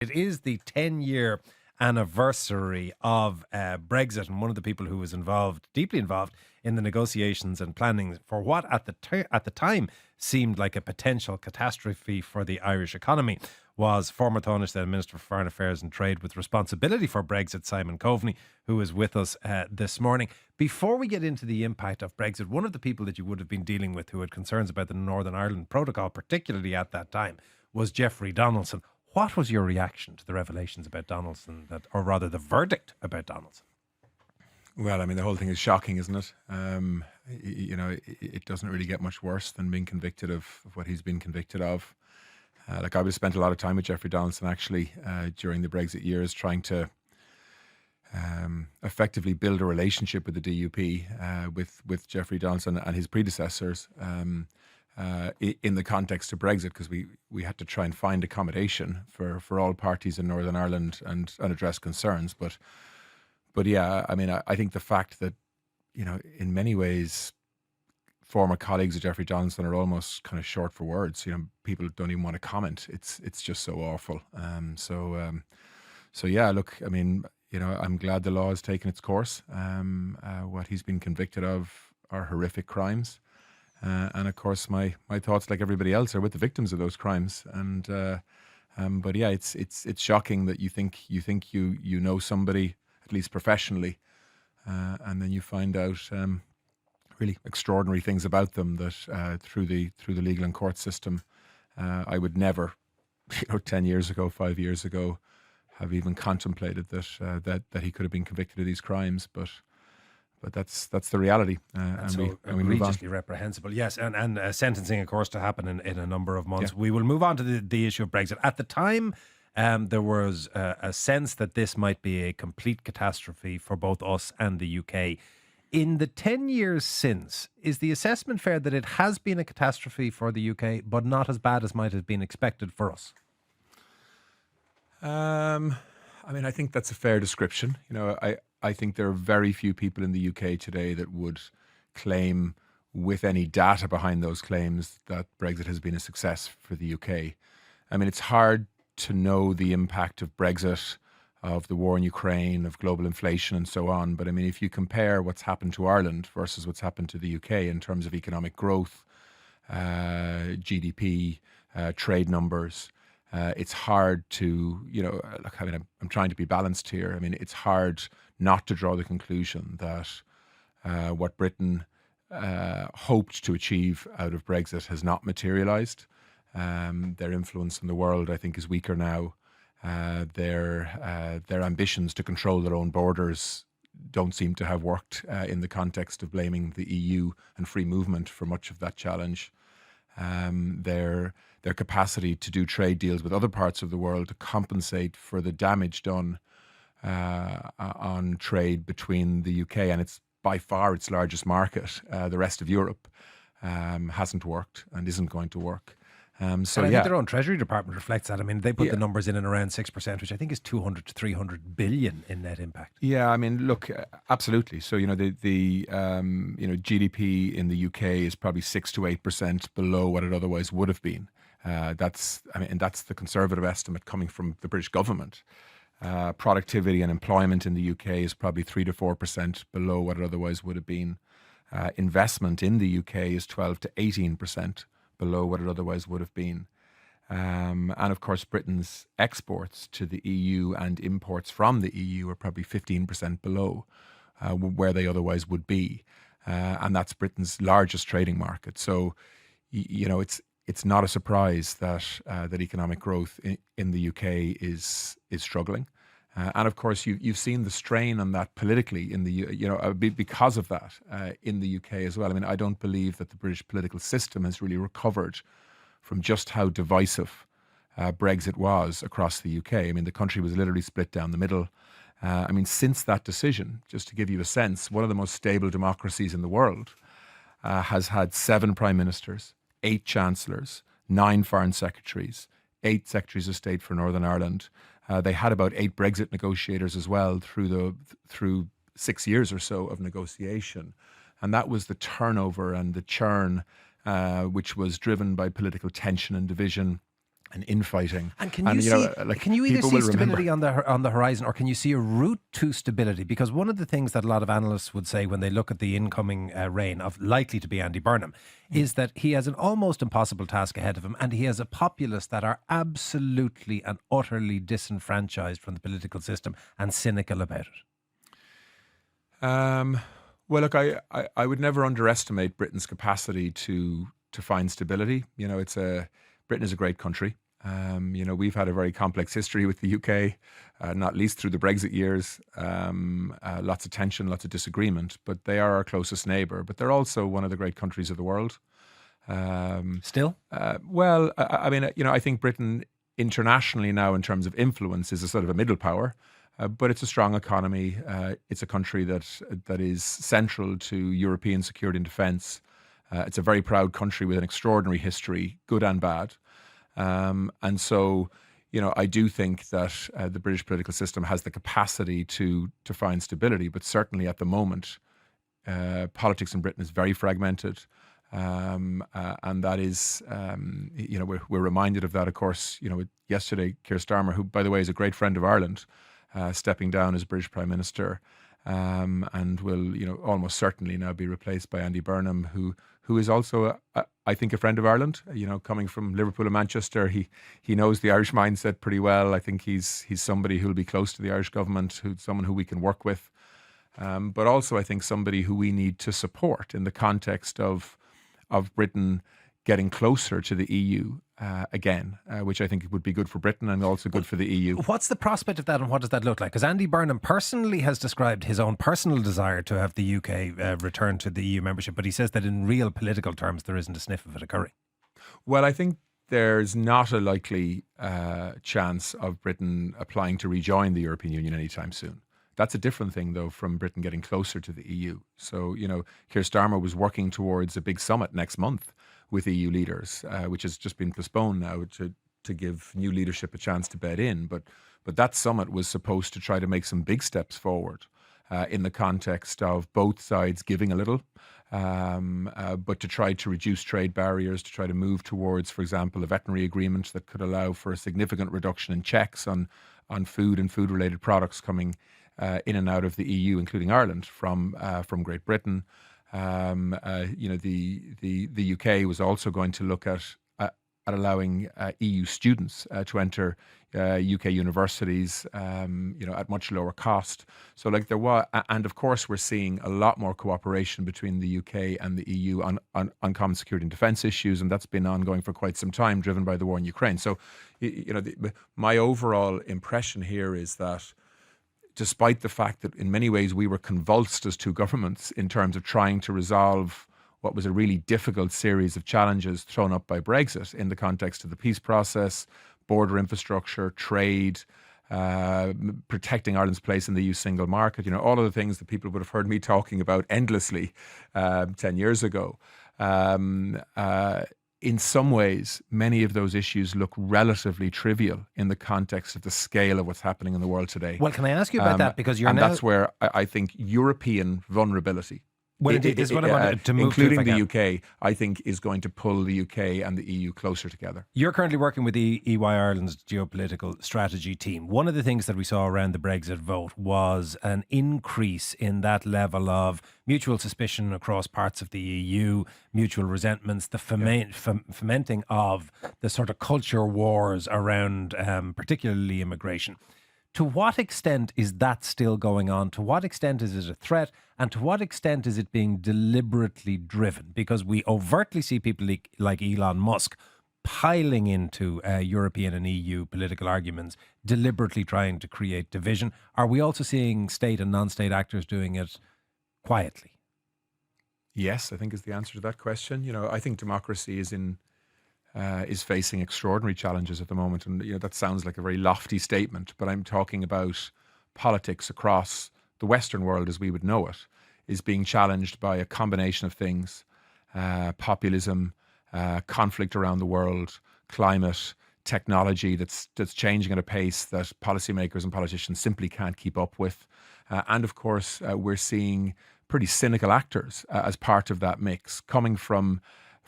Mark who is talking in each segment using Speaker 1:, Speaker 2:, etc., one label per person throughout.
Speaker 1: It is the 10-year anniversary of Brexit, and one of the people who was involved, deeply involved, in the negotiations and planning for what at the time seemed like a potential catastrophe for the Irish economy was former Tánaiste Minister for Foreign Affairs and Trade with responsibility for Brexit, Simon Coveney, who is with us this morning. Before we get into the impact of Brexit, one of the people that you would have been dealing with who had concerns about the Northern Ireland Protocol, particularly at that time, was Jeffrey Donaldson. What was your reaction to the revelations about Donaldson, or rather the verdict about Donaldson?
Speaker 2: Well, I mean, the whole thing is shocking, isn't it? It doesn't really get much worse than being convicted of what he's been convicted of. I would have spent a lot of time with Jeffrey Donaldson actually during the Brexit years, trying to effectively build a relationship with the DUP, with Jeffrey Donaldson and his predecessors in the context of Brexit, because we had to try and find accommodation for all parties in Northern Ireland and address concerns. But yeah, I mean, I think the fact that, in many ways, former colleagues of Jeffrey Donaldson are almost kind of short for words. People don't even want to comment. It's just so awful. So yeah, look, I mean, I'm glad the law has taken its course. What he's been convicted of are horrific crimes. And of course, my thoughts, like everybody else, are with the victims of those crimes. But yeah, it's shocking that you think you know somebody, at least professionally, and then you find out really extraordinary things about them that through the legal and court system, I would never, 10 years ago, 5 years ago, have even contemplated that he could have been convicted of these crimes. But that's the reality, and we move on.
Speaker 1: Egregiously reprehensible, yes, and sentencing, of course, to happen in a number of months. Yeah. We will move on to the issue of Brexit. At the time, there was a sense that this might be a complete catastrophe for both us and the UK. In the 10 years since, is the assessment fair that it has been a catastrophe for the UK, but not as bad as might have been expected for us?
Speaker 2: I mean, I think that's a fair description. I think there are very few people in the UK today that would claim, with any data behind those claims, that Brexit has been a success for the UK. I mean, it's hard to know the impact of Brexit, of the war in Ukraine, of global inflation and so on. But I mean, if you compare what's happened to Ireland versus what's happened to the UK in terms of economic growth, GDP, trade numbers, it's hard to, look, I mean, I'm trying to be balanced here. I mean, it's hard not to draw the conclusion that what Britain hoped to achieve out of Brexit has not materialised. Their influence in the world, I think, is weaker now. Their ambitions to control their own borders don't seem to have worked in the context of blaming the EU and free movement for much of that challenge. Their capacity to do trade deals with other parts of the world to compensate for the damage done on trade between the UK and it's by far its largest market, the rest of Europe, hasn't worked and isn't going to work.
Speaker 1: And I think their own Treasury Department reflects that. I mean, they put the numbers in and around 6%, which I think is 200 to 300 billion in net impact.
Speaker 2: Yeah, I mean, look, absolutely. So, the GDP in the UK is probably 6 to 8% below what it otherwise would have been. That's the Conservative estimate coming from the British government. Productivity and employment in the UK is probably 3 to 4% below what it otherwise would have been. Investment in the UK is 12 to 18% below what it otherwise would have been. And of course, Britain's exports to the EU and imports from the EU are probably 15% below where they otherwise would be. And that's Britain's largest trading market. So, it's not a surprise that economic growth in the UK is struggling. And of course, you've seen the strain on that politically in because of that in the UK as well. I mean, I don't believe that the British political system has really recovered from just how divisive Brexit was across the UK. I mean, the country was literally split down the middle. I mean, since that decision, just to give you a sense, one of the most stable democracies in the world has had 7 prime ministers, 8 chancellors, 9 foreign secretaries, 8 secretaries of state for Northern Ireland. They had about 8 Brexit negotiators as well through 6 years or so of negotiation. And that was the turnover and the churn, which was driven by political tension and division and infighting.
Speaker 1: And can you see? Can you either
Speaker 2: people
Speaker 1: see
Speaker 2: will remember.
Speaker 1: stability on the horizon, or can you see a route to stability? Because one of the things that a lot of analysts would say when they look at the incoming reign of likely to be Andy Burnham is that he has an almost impossible task ahead of him, and he has a populace that are absolutely and utterly disenfranchised from the political system and cynical about it.
Speaker 2: Well, look, I would never underestimate Britain's capacity to find stability. You know, Britain is a great country. You know, we've had a very complex history with the UK, not least through the Brexit years. Lots of tension, lots of disagreement, but they are our closest neighbour. But they're also one of the great countries of the world.
Speaker 1: Still?
Speaker 2: Well, I mean, you know, I think Britain internationally now, in terms of influence, is a sort of a middle power. But it's a strong economy. It's a country that is central to European security and defence. It's a very proud country with an extraordinary history, good and bad. And so, you know, I do think that the British political system has the capacity to find stability. But certainly at the moment, politics in Britain is very fragmented. And that is, you know, we're reminded of that, of course, you know, yesterday, Keir Starmer, who, by the way, is a great friend of Ireland, stepping down as British Prime Minister, and will, you know, almost certainly now be replaced by Andy Burnham, who is also, I think, a friend of Ireland. You know, coming from Liverpool and Manchester, he knows the Irish mindset pretty well. I think he's somebody who'll be close to the Irish government, someone who we can work with, but also I think somebody who we need to support in the context of Britain getting closer to the EU again, which I think would be good for Britain and also good for the EU.
Speaker 1: What's the prospect of that, and what does that look like? Because Andy Burnham personally has described his own personal desire to have the UK return to the EU membership, but he says that in real political terms there isn't a sniff of it occurring.
Speaker 2: Well, I think there's not a likely chance of Britain applying to rejoin the European Union anytime soon. That's a different thing, though, from Britain getting closer to the EU. So, you know, Keir Starmer was working towards a big summit next month with EU leaders, which has just been postponed now to give new leadership a chance to bed in. But that summit was supposed to try to make some big steps forward in the context of both sides giving a little, but to try to reduce trade barriers, to try to move towards, for example, a veterinary agreement that could allow for a significant reduction in checks on food and food-related products coming in and out of the EU, including Ireland, from Great Britain. You know, the UK was also going to look at allowing EU students to enter UK universities, you know, at much lower cost. So, like, there was, and of course, we're seeing a lot more cooperation between the UK and the EU on common security and defence issues, and that's been ongoing for quite some time, driven by the war in Ukraine. So, you know, my overall impression here is that, despite the fact that in many ways we were convulsed as two governments in terms of trying to resolve what was a really difficult series of challenges thrown up by Brexit in the context of the peace process, border infrastructure, trade, protecting Ireland's place in the EU single market, you know, all of the things that people would have heard me talking about endlessly 10 years ago. In some ways, many of those issues look relatively trivial in the context of the scale of what's happening in the world today.
Speaker 1: Well, can I ask you about that? Because
Speaker 2: that's where I think European vulnerability,
Speaker 1: well, indeed, this is what I wanted to move
Speaker 2: including
Speaker 1: to,
Speaker 2: the UK, I think is going to pull the UK and the EU closer together.
Speaker 1: You're currently working with the EY Ireland's geopolitical strategy team. One of the things that we saw around the Brexit vote was an increase in that level of mutual suspicion across parts of the EU, mutual resentments, the fomenting of the sort of culture wars around particularly immigration. To what extent is that still going on? To what extent is it a threat? And to what extent is it being deliberately driven? Because we overtly see people like Elon Musk piling into European and EU political arguments, deliberately trying to create division. Are we also seeing state and non-state actors doing it quietly?
Speaker 2: Yes, I think is the answer to that question. You know, I think democracy is facing extraordinary challenges at the moment, and you know that sounds like a very lofty statement, but I'm talking about politics across the Western world as we would know it is being challenged by a combination of things: populism, conflict around the world, climate, technology that's changing at a pace that policymakers and politicians simply can't keep up with, and of course we're seeing pretty cynical actors as part of that mix, coming from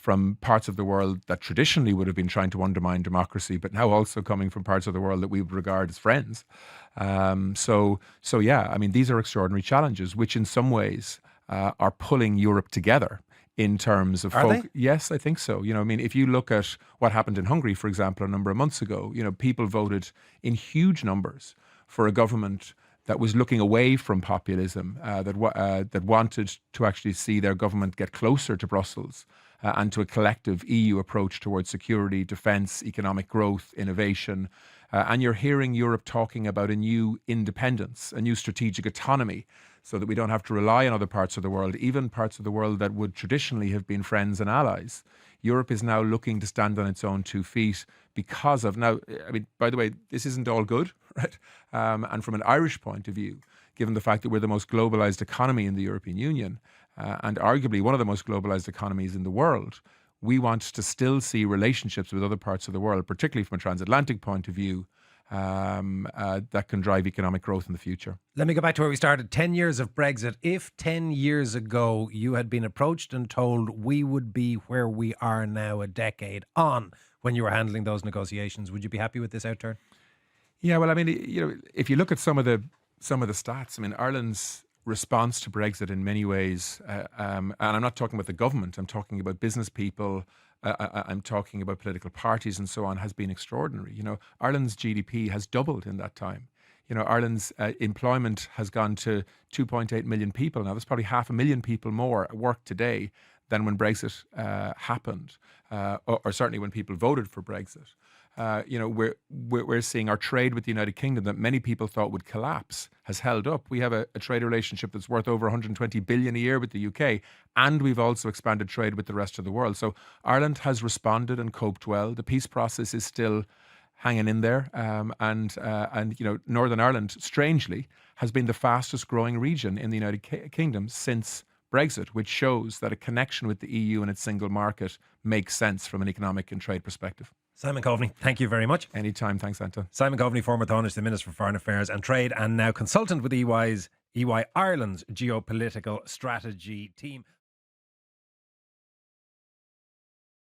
Speaker 2: from parts of the world that traditionally would have been trying to undermine democracy, but now also coming from parts of the world that we would regard as friends. So yeah, I mean, these are extraordinary challenges, which in some ways are pulling Europe together in terms of...
Speaker 1: Are they?
Speaker 2: Yes, I think so. I mean, if you look at what happened in Hungary, for example, a number of months ago, people voted in huge numbers for a government that was looking away from populism, that wanted to actually see their government get closer to Brussels and to a collective EU approach towards security, defence, economic growth, innovation. And you're hearing Europe talking about a new independence, a new strategic autonomy, so that we don't have to rely on other parts of the world, even parts of the world that would traditionally have been friends and allies. Europe is now looking to stand on its own 2 feet because of... Now, I mean, by the way, this isn't all good, right? And from an Irish point of view, given the fact that we're the most globalized economy in the European Union, and arguably one of the most globalized economies in the world, we want to still see relationships with other parts of the world, particularly from a transatlantic point of view, that can drive economic growth in the future.
Speaker 1: Let me go back to where we started. 10 years of Brexit. If 10 years ago you had been approached and told we would be where we are now a decade on when you were handling those negotiations, would you be happy with this outturn?
Speaker 2: Yeah, well, I mean, if you look at some of the stats, I mean, Ireland's response to Brexit in many ways, and I'm not talking about the government, I'm talking about business people, I'm talking about political parties and so on, has been extraordinary. Ireland's GDP has doubled in that time. Ireland's employment has gone to 2.8 million people. Now, there's probably 500,000 people more at work today than when Brexit happened, or certainly when people voted for Brexit. We're seeing our trade with the United Kingdom that many people thought would collapse has held up. We have a trade relationship that's worth over 120 billion a year with the UK, and we've also expanded trade with the rest of the world. So Ireland has responded and coped well. The peace process is still hanging in there, and Northern Ireland, strangely, has been the fastest growing region in the United Kingdom since Brexit, which shows that a connection with the EU and its single market makes sense from an economic and trade perspective.
Speaker 1: Simon Coveney, thank you very much.
Speaker 2: Anytime. Thanks, Anton.
Speaker 1: Simon Coveney, former Tánaiste Minister for Foreign Affairs and Trade, and now consultant with EY Ireland's Geopolitical Strategy team.